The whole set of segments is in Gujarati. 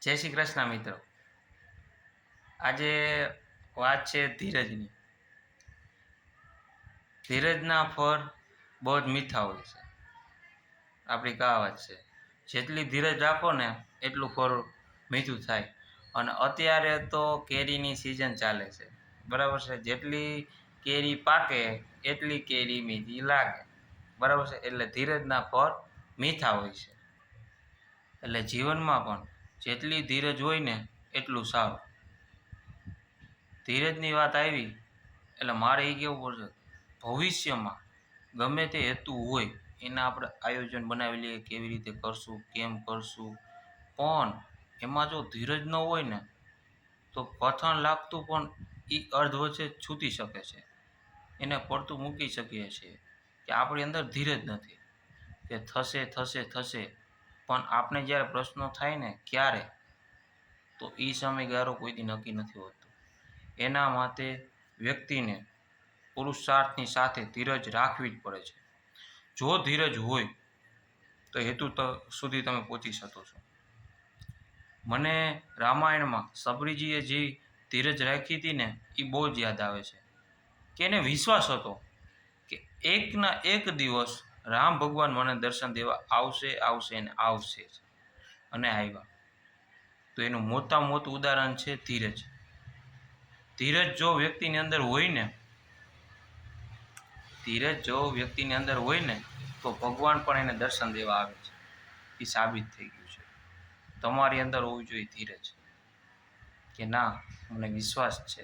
જય શ્રી કૃષ્ણ મિત્રો. આજે વાત છે ધીરજની. ધીરજના ફળ બહુ જ મીઠા હોય છે. આપણી કહાવત છે, જેટલી ધીરજ રાખો ને એટલું ફળ મીઠું થાય. અને અત્યારે તો કેરીની સિઝન ચાલે છે, બરાબર છે. જેટલી કેરી પાકે એટલી કેરી મીઠી લાગે, બરાબર છે. એટલે ધીરજના ફળ મીઠા હોય છે. એટલે જીવનમાં પણ જેટલી ધીરજ હોય ને એટલું સારું. ધીરજની વાત આવી એટલે મારે એ કહેવું પડશે, ભવિષ્યમાં ગમે તે હેતુ હોય એના આપણે આયોજન બનાવી લઈએ, કેવી રીતે કરશું, કેમ કરશું. પણ એમાં જો ધીરજ ન હોય ને તો કઠણ લાગતું પણ એ અર્ધ વચ્ચે છૂટી શકે છે. એને પડતું મૂકી શકીએ છીએ કે આપણી અંદર ધીરજ નથી, કે થશે થશે થશે. પણ આપણે જ્યારે પ્રશ્નો થાય ને ક્યારે, તો એ સમયગાળો કોઈથી નક્કી નથી હોતો. એના માટે વ્યક્તિને પુરુષાર્થની સાથે ધીરજ રાખવી જ પડે છે. જો ધીરજ હોય તો હેતુ સુધી તમે પહોંચી શકો છો. મને રામાયણમાં સબરીજીએ જે ધીરજ રાખી હતી ને એ બહુ જ યાદ આવે છે. કે એને વિશ્વાસ હતો કે એકના એક દિવસ રામ ભગવાન મને દર્શન દેવા આવશે આવશે અને આવશે જ. અને આવ્યા. તો એનું મોટામાં મોટું ઉદાહરણ છે ધીરજ. ધીરજ જો વ્યક્તિની અંદર હોય ને, ધીરજ જો વ્યક્તિની અંદર હોય ને તો ભગવાન પણ એને દર્શન દેવા આવે છે. એ સાબિત થઈ ગયું છે. તમારી અંદર હોવી જોઈએ ધીરજ, કે ના મને વિશ્વાસ છે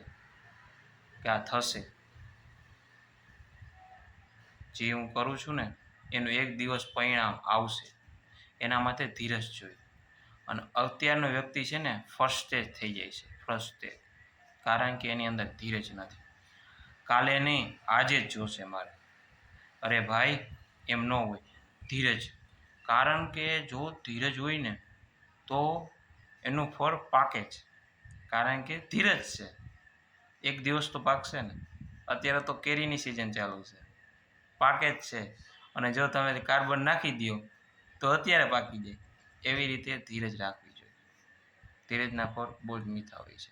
કે આ થશે. જે હું કરું છું ને એનું એક દિવસ પરિણામ આવશે. એના માટે ધીરજ જોઈએ. અને અત્યારનો વ્યક્તિ છે ને ફ્રસ્ટ્રેટ થઈ જાય છે, ફ્રસ્ટ્રેટ, કારણ કે એની અંદર ધીરજ નથી. કાલે નહીં આજે જ જોશે મારે. અરે ભાઈ, એમ ન હોય. ધીરજ, કારણ કે જો ધીરજ હોય ને તો એનું ફળ પાકે છે, કારણ કે ધીરજ છે. એક દિવસ તો પાકશે ને. અત્યારે તો કેરીની સિઝન ચાલુ છે, પાકે જ છે. અને જો તમે કાર્બન નાખી દો તો અત્યારે પાકી જાય. એવી રીતે ધીરજ રાખવી જોઈએ. ધીરજના ફળ બહુ જ મીઠા હોય છે.